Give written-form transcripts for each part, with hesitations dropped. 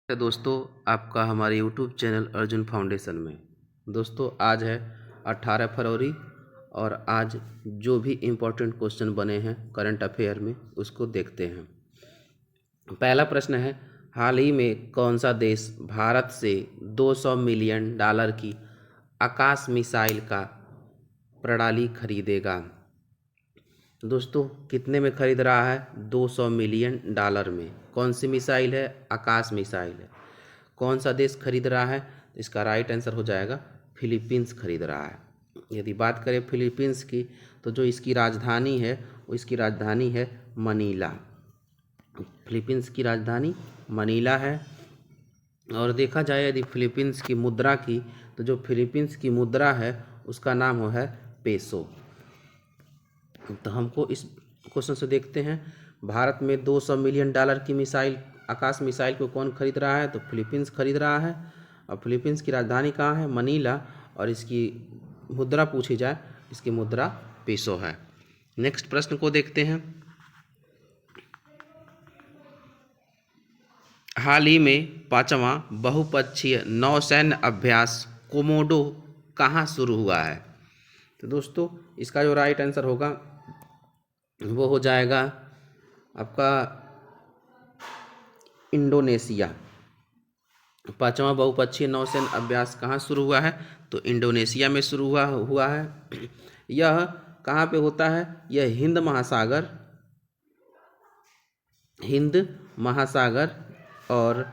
है दोस्तों, आपका हमारे यूट्यूब चैनल अर्जुन फाउंडेशन में। दोस्तों आज है 18 फरवरी और आज जो भी इम्पोर्टेंट क्वेश्चन बने हैं करंट अफेयर में उसको देखते हैं। पहला प्रश्न है, हाल ही में कौन सा देश भारत से 200 मिलियन डॉलर की आकाश मिसाइल का प्रणाली खरीदेगा? दोस्तों कितने में खरीद रहा है? 200 मिलियन डॉलर में। कौन सी मिसाइल है? आकाश मिसाइल है। कौन सा देश खरीद रहा है? इसका राइट आंसर हो जाएगा फिलीपींस खरीद रहा है। यदि बात करें फिलीपींस की तो जो इसकी राजधानी है वो इसकी राजधानी है मनीला। फिलीपींस की राजधानी मनीला है। और देखा जाए यदि फिलीपींस की मुद्रा की तो जो फिलीपींस की मुद्रा है उसका नाम वो है पेसो। तो हमको इस क्वेश्चन से देखते हैं, भारत में 200 मिलियन डॉलर की मिसाइल आकाश मिसाइल को कौन खरीद रहा है? तो फिलीपींस खरीद रहा है। और फिलीपींस की राजधानी कहाँ है? मनीला। और इसकी मुद्रा पूछी जाए, इसकी मुद्रा पेसो है। नेक्स्ट प्रश्न को देखते हैं, हाल ही में 5वां बहुपक्षीय नौसैन्य अभ्यास कोमोडो कहाँ शुरू हुआ है? तो दोस्तों इसका जो राइट आंसर होगा वो हो जाएगा आपका इंडोनेशिया। 5वां बहुपक्षीय नौसैन्य अभ्यास कहाँ शुरू हुआ है? तो इंडोनेशिया में शुरू हुआ है। यह कहाँ पे होता है? यह हिंद महासागर और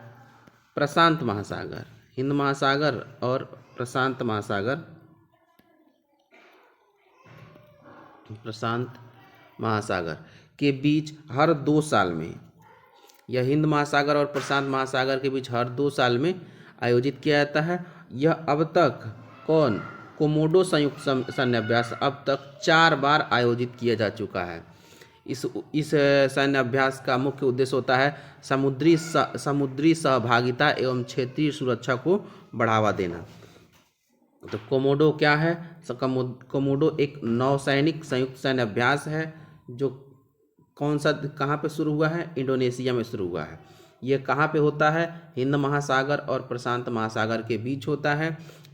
प्रशांत महासागर, हिंद महासागर और प्रशांत महासागर के बीच हर 2 साल में, यह हिंद महासागर और प्रशांत महासागर के बीच हर 2 साल में आयोजित किया जाता है। यह अब तक कोमोडो संयुक्त सैन्य अभ्यास अब तक 4 बार आयोजित किया जा चुका है। इस सैन्य अभ्यास का मुख्य उद्देश्य होता है समुद्री सहभागिता एवं क्षेत्रीय सुरक्षा को बढ़ावा देना। तो कोमोडो क्या है? कोमोडो एक नौसैनिक संयुक्त सैन्य अभ्यास है जो कहाँ पे शुरू हुआ है? इंडोनेशिया में शुरू हुआ है। ये कहाँ पे होता है? हिंद महासागर और प्रशांत महासागर के बीच होता है।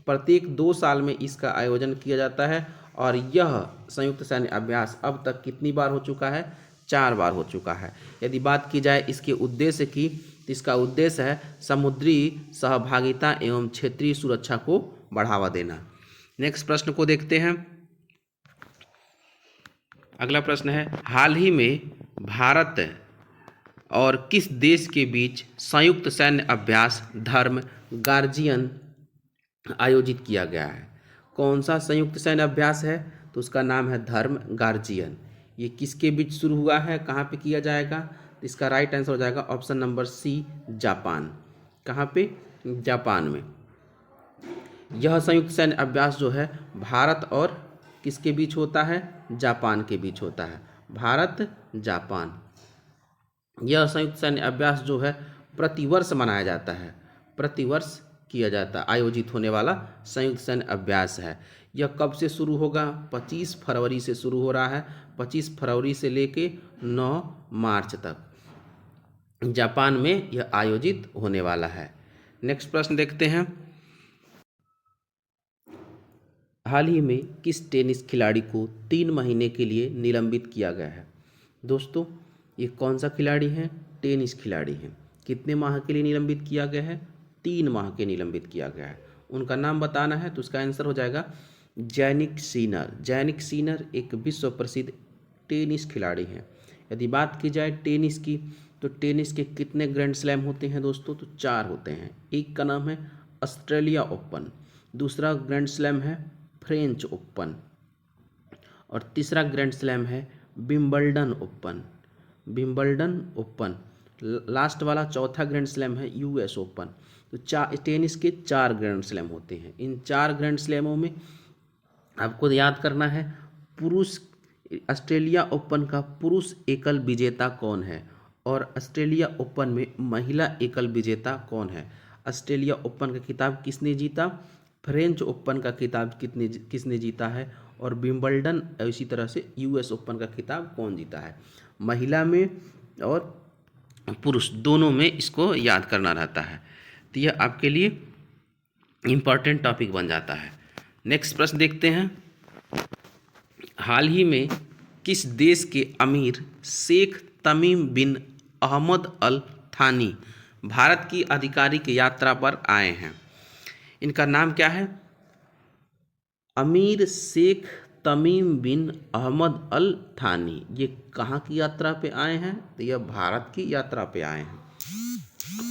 प्रत्येक 2 साल में इसका आयोजन किया जाता है। और यह संयुक्त सैन्य अभ्यास अब तक कितनी बार हो चुका है? 4 बार हो चुका है। यदि बात की जाए इसके उद्देश्य की तो इसका उद्देश्य है समुद्री सहभागिता एवं क्षेत्रीय सुरक्षा को बढ़ावा देना। नेक्स्ट प्रश्न को देखते हैं। अगला प्रश्न है, हाल ही में भारत और किस देश के बीच संयुक्त सैन्य अभ्यास धर्म गार्जियन आयोजित किया गया है? कौन सा संयुक्त सैन्य अभ्यास है? तो उसका नाम है धर्म गार्जियन। ये किसके बीच शुरू हुआ है? कहाँ पे किया जाएगा? तो इसका राइट आंसर हो जाएगा ऑप्शन नंबर सी, जापान। कहाँ पे? जापान में। यह संयुक्त सैन्य अभ्यास जो है भारत और किसके बीच होता है? जापान के बीच होता है। भारत जापान। यह संयुक्त सैन्य अभ्यास जो है प्रतिवर्ष मनाया जाता है, प्रतिवर्ष किया जाता है, आयोजित होने वाला संयुक्त सैन्य अभ्यास है। यह कब से शुरू होगा? 25 फरवरी से शुरू हो रहा है। 25 फरवरी से लेके 9 मार्च तक जापान में यह आयोजित होने वाला है। नेक्स्ट प्रश्न देखते हैं, हाल ही में किस टेनिस खिलाड़ी को 3 महीने के लिए निलंबित किया गया है? दोस्तों ये कौन सा खिलाड़ी है? टेनिस खिलाड़ी है। कितने माह के लिए निलंबित किया गया है? 3 माह के निलंबित किया गया है। उनका नाम बताना है तो उसका आंसर हो जाएगा जैनिक सिनर। जैनिक सिनर एक विश्व प्रसिद्ध टेनिस खिलाड़ी हैं। यदि बात की जाए टेनिस की तो टेनिस के कितने ग्रैंड स्लैम होते हैं दोस्तों? तो 4 होते हैं। एक का नाम है ऑस्ट्रेलिया ओपन, दूसरा ग्रैंड स्लैम है फ्रेंच ओपन और तीसरा ग्रैंड स्लैम है विंबलडन ओपन। लास्ट वाला चौथा ग्रैंड स्लैम है यूएस ओपन। तो टेनिस के 4 ग्रैंड स्लैम होते हैं। इन 4 ग्रैंड स्लैमों में आपको याद करना है पुरुष ऑस्ट्रेलिया ओपन का पुरुष एकल विजेता कौन है और ऑस्ट्रेलिया ओपन में महिला एकल विजेता कौन है। ऑस्ट्रेलिया ओपन का खिताब किसने जीता? फ्रेंच ओपन का खिताब किसने जीता है? और विंबलडन इसी तरह से यूएस ओपन का खिताब कौन जीता है? महिला में और पुरुष दोनों में इसको याद करना रहता है। तो यह आपके लिए इम्पॉर्टेंट टॉपिक बन जाता है। नेक्स्ट प्रश्न देखते हैं। हाल ही में किस देश के अमीर शेख तमीम बिन अहमद अल थानी भारत की आधिकारिक यात्रा पर आए हैं? इनका नाम क्या है? अमीर शेख तमीम बिन अहमद अल थानी। ये कहाँ की यात्रा पे आए हैं? तो यह भारत की यात्रा पे आए हैं।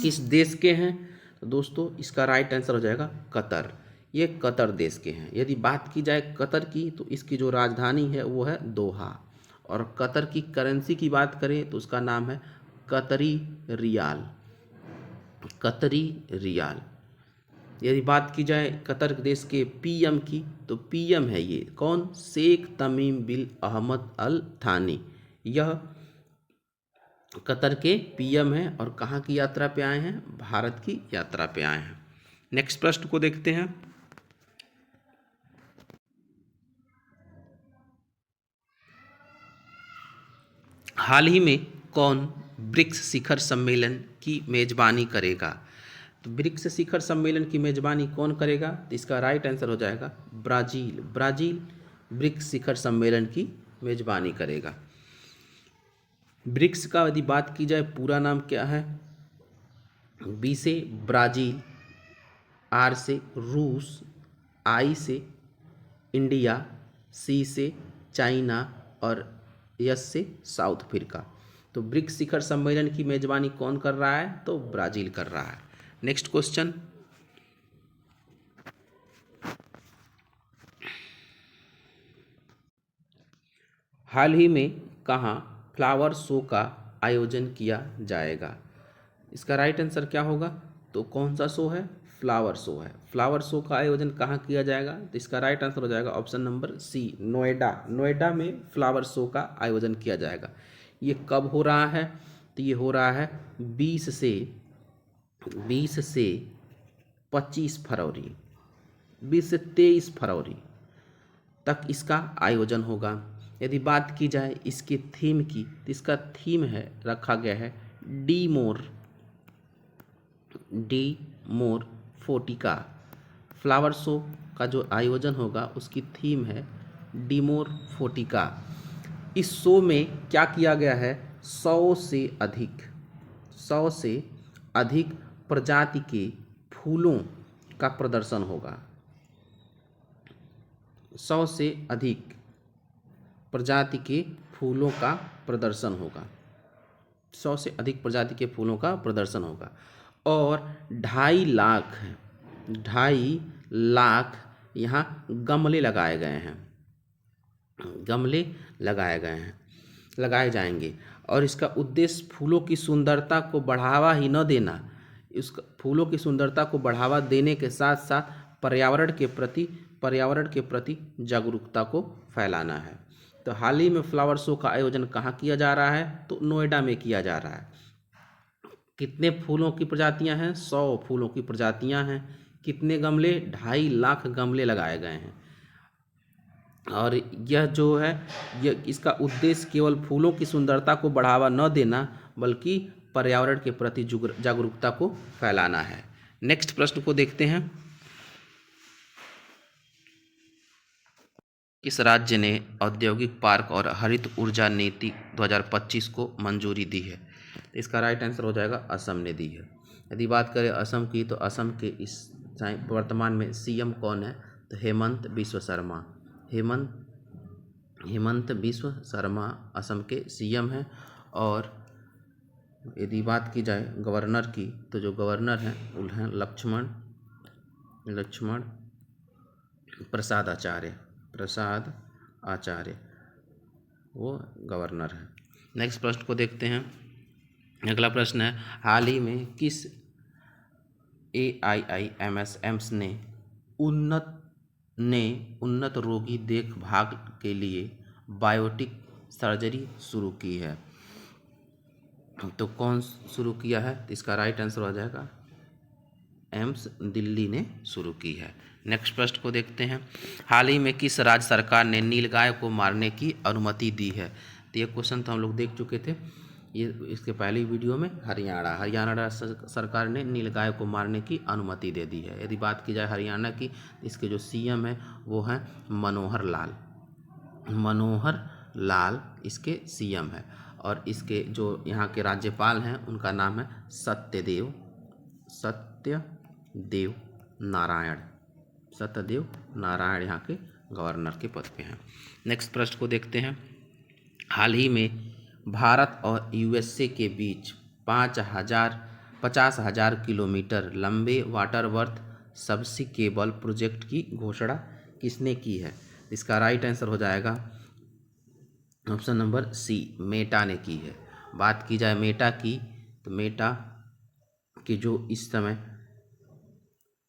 किस देश के हैं? तो दोस्तों इसका राइट आंसर हो जाएगा कतर। ये कतर देश के हैं। यदि बात की जाए कतर की तो इसकी जो राजधानी है वो है दोहा, और कतर की करेंसी की बात करें तो उसका नाम है कतरी रियाल। कतरी रियाल। यदि बात की जाए कतर देश के पीएम की तो पीएम है ये कौन? शेख तमीम बिन अहमद अल थानी। यह कतर के पीएम हैं और कहाँ की यात्रा पे आए हैं? भारत की यात्रा पे आए हैं। नेक्स्ट प्रश्न को देखते हैं। हाल ही में कौन ब्रिक्स शिखर सम्मेलन की मेजबानी करेगा? तो ब्रिक्स शिखर सम्मेलन की मेजबानी कौन करेगा? तो इसका राइट आंसर हो जाएगा ब्राजील। ब्राजील ब्रिक्स शिखर सम्मेलन की मेजबानी करेगा। ब्रिक्स का यदि बात की जाए पूरा नाम क्या है? बी से ब्राज़ील, आर से रूस, आई से इंडिया, सी से चाइना और एस से साउथ अफ्रीका। तो ब्रिक्स शिखर सम्मेलन की मेजबानी कौन कर रहा है? तो ब्राज़ील कर रहा है। Next question. हाल ही में कहाँ फ्लावर शो का आयोजन किया जाएगा? इसका राइट आंसर क्या होगा? तो कौन सा शो है? फ्लावर शो है। फ्लावर शो का आयोजन कहाँ किया जाएगा? तो इसका राइट आंसर हो जाएगा option number C, Noida. Noida में फ्लावर शो का आयोजन किया जाएगा। ये कब हो रहा है? तो ये हो रहा है 20 से 25 फरवरी, 20 से 23 फरवरी तक इसका आयोजन होगा। यदि बात की जाए इसके थीम की तो इसका थीम है रखा गया है डी मोर फोर्टिका। फ्लावर शो का जो आयोजन होगा उसकी थीम है डी मोर फोर्टिका। इस शो में क्या किया गया है? 100 से अधिक प्रजाति के फूलों का प्रदर्शन होगा। 100 से अधिक प्रजाति के फूलों का प्रदर्शन होगा। 100 से अधिक प्रजाति के फूलों का प्रदर्शन होगा और 2.5 लाख यहाँ गमले लगाए गए हैं। गमले लगाए जाएंगे और इसका उद्देश्य फूलों की सुंदरता को बढ़ावा ही न देना, इसका फूलों की सुंदरता को बढ़ावा देने के साथ साथ पर्यावरण के प्रति जागरूकता को फैलाना है। तो हाल ही में फ्लावर शो का आयोजन कहाँ किया जा रहा है? तो नोएडा में किया जा रहा है। कितने फूलों की प्रजातियां हैं? 100 फूलों की प्रजातियां हैं। कितने गमले? 2.5 लाख गमले लगाए गए हैं। और यह जो है इसका उद्देश्य केवल फूलों की सुंदरता को बढ़ावा न देना बल्कि पर्यावरण के प्रति जागरूकता को फैलाना है। नेक्स्ट प्रश्न को देखते हैं। किस राज्य ने औद्योगिक पार्क और हरित ऊर्जा नीति 2025 को मंजूरी दी है? इसका राइट आंसर हो जाएगा असम ने दी है। यदि बात करें असम की तो असम के इस वर्तमान में सीएम कौन है? तो हेमंत बिस्व शर्मा। हेमंत बिस्व शर्मा असम के सीएम हैं। और यदि बात की जाए गवर्नर की तो जो गवर्नर हैं वो हैं लक्ष्मण प्रसाद आचार्य वो गवर्नर हैं। नेक्स्ट प्रश्न को देखते हैं। अगला प्रश्न है, हाल ही में किस AIIMS ने उन्नत रोगी देखभाल के लिए बायोटिक सर्जरी शुरू की है? तो कौन शुरू किया है? तो इसका राइट आंसर हो जाएगा एम्स दिल्ली ने शुरू की है। नेक्स्ट प्रश्न को देखते हैं। हाल ही में किस राज्य सरकार ने नीलगाय को मारने की अनुमति दी है? तो ये क्वेश्चन तो हम लोग देख चुके थे। ये इसके पहली वीडियो में हरियाणा सरकार ने नीलगाय को मारने की अनुमति दे दी है। यदि बात की जाए हरियाणा की, इसके जो सीएम हैं वो हैं मनोहर लाल इसके सीएम है। और इसके जो यहाँ के राज्यपाल हैं उनका नाम है सत्यदेव नारायण यहाँ के गवर्नर के पद पे हैं। नेक्स्ट प्रश्न को देखते हैं। हाल ही में भारत और यूएसए के बीच 50,000 किलोमीटर लंबे वाटरवर्थ सबसी केबल प्रोजेक्ट की घोषणा किसने की है? इसका राइट आंसर हो जाएगा ऑप्शन नंबर सी, मेटा ने की है। बात की जाए मेटा की, तो मेटा के जो इस समय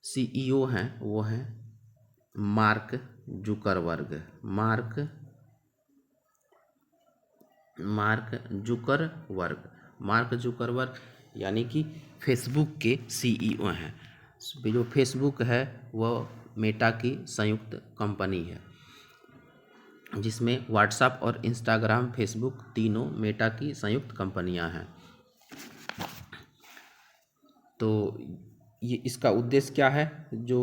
सीईओ हैं वो हैं मार्क जुकरबर्ग यानी कि फेसबुक के सीईओ हैं। जो फेसबुक है वह मेटा की संयुक्त कंपनी है, जिसमें व्हाट्सएप और इंस्टाग्राम, फेसबुक तीनों मेटा की संयुक्त कंपनियां हैं। तो ये इसका उद्देश्य क्या है? जो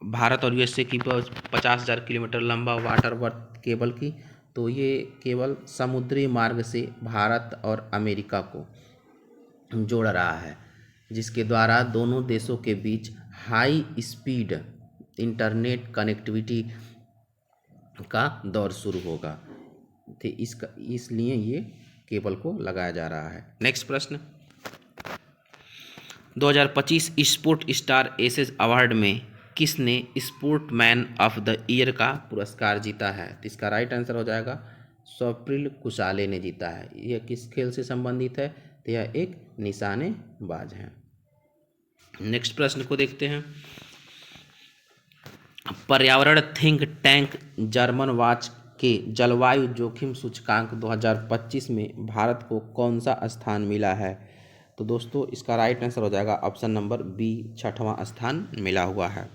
भारत और यूएसए की 50,000 किलोमीटर लंबा वाटरवर्थ केबल की, तो ये केबल समुद्री मार्ग से भारत और अमेरिका को जोड़ रहा है, जिसके द्वारा दोनों देशों के बीच हाई स्पीड इंटरनेट कनेक्टिविटी का दौर शुरू होगा। तो इसलिए ये केबल को लगाया जा रहा है। नेक्स्ट प्रश्न, 2025 स्पोर्ट स्टार एसेज अवार्ड में किसने स्पोर्टमैन ऑफ द ईयर का पुरस्कार जीता है? तो इसका राइट आंसर हो जाएगा स्वप्निल कुशाले ने जीता है। यह किस खेल से संबंधित है? तो यह एक निशानेबाज है। नेक्स्ट प्रश्न को देखते हैं। पर्यावरण थिंक टैंक जर्मन वॉच के जलवायु जोखिम सूचकांक 2025 में भारत को कौन सा स्थान मिला है? तो दोस्तों इसका राइट आंसर हो जाएगा ऑप्शन नंबर बी, 6वां स्थान मिला हुआ है।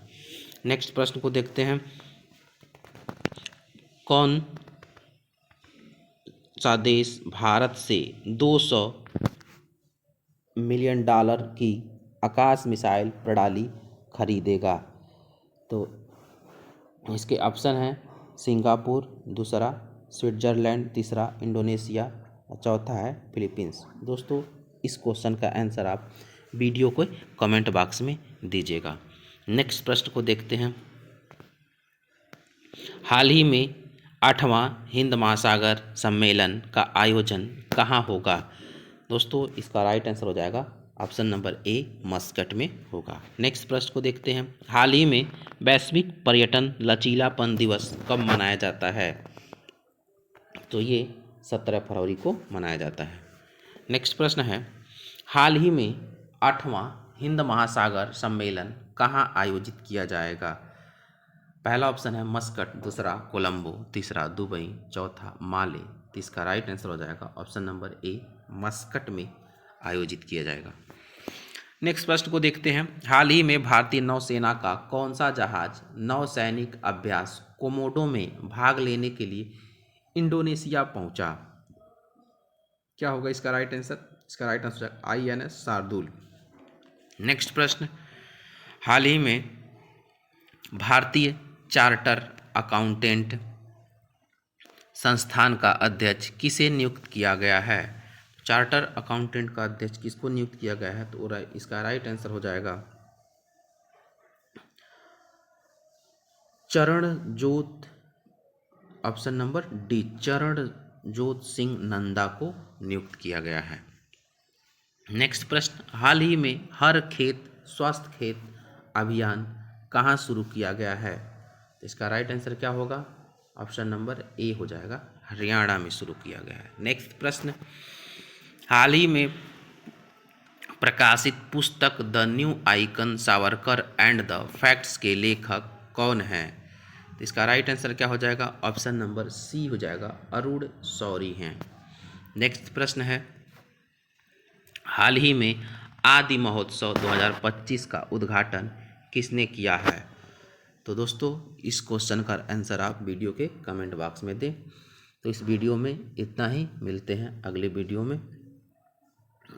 नेक्स्ट प्रश्न को देखते हैं। कौन सा देश भारत से $200 मिलियन की आकाश मिसाइल प्रणाली खरीदेगा? तो इसके ऑप्शन हैं सिंगापुर, दूसरा स्विट्जरलैंड, तीसरा इंडोनेशिया और चौथा है फिलीपींस। दोस्तों इस क्वेश्चन का आंसर आप वीडियो को कमेंट बॉक्स में दीजिएगा। नेक्स्ट प्रश्न को देखते हैं। हाल ही में 8वां हिंद महासागर सम्मेलन का आयोजन कहाँ होगा? दोस्तों इसका राइट आंसर हो जाएगा ऑप्शन नंबर ए, मस्कट में होगा। नेक्स्ट प्रश्न को देखते हैं। हाल ही में वैश्विक पर्यटन लचीलापन दिवस कब मनाया जाता है? तो ये 17 फरवरी को मनाया जाता है। नेक्स्ट प्रश्न है, हाल ही में 8वां हिंद महासागर सम्मेलन कहाँ आयोजित किया जाएगा? पहला ऑप्शन है मस्कट, दूसरा कोलंबो, तीसरा दुबई, चौथा माले। तो इसका राइट आंसर हो जाएगा ऑप्शन नंबर ए, मस्कट में आयोजित किया जाएगा। नेक्स्ट प्रश्न को देखते हैं। हाल ही में भारतीय नौसेना का कौन सा जहाज नौसैनिक अभ्यास कोमोडो में भाग लेने के लिए इंडोनेशिया पहुंचा? क्या होगा इसका राइट आंसर? इसका right answer INS Shardul. Next प्रश्न, हाल ही में भारतीय चार्टर अकाउंटेंट संस्थान का अध्यक्ष किसे नियुक्त किया गया है? चार्टर अकाउंटेंट का अध्यक्ष किसको नियुक्त किया गया है? तो इसका राइट आंसर हो जाएगा Charanjot, option number D, Charanjot Singh Nanda को नियुक्त किया गया है। नेक्स्ट प्रश्न, हाल ही में हर खेत स्वस्थ खेत अभियान कहाँ शुरू किया गया है? तो इसका राइट आंसर क्या होगा? ऑप्शन नंबर ए हो जाएगा, हरियाणा में शुरू किया गया है। नेक्स्ट प्रश्न, हाल ही में प्रकाशित पुस्तक the new icon Savarkar and the facts के लेखक कौन हैं? तो इसका राइट आंसर क्या हो जाएगा? ऑप्शन नंबर सी हो जाएगा, अरुण शौरी हैं। नेक्स्ट प्रश्न है, हाल ही में आदि महोत्सव 2025 का उद्घाटन किसने किया है? तो दोस्तों इस क्वेश्चन का आंसर आप वीडियो के कमेंट बॉक्स में दें। तो इस वीडियो में इतना ही, मिलते हैं अगले वीडियो में।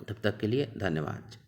तब तक के लिए धन्यवाद।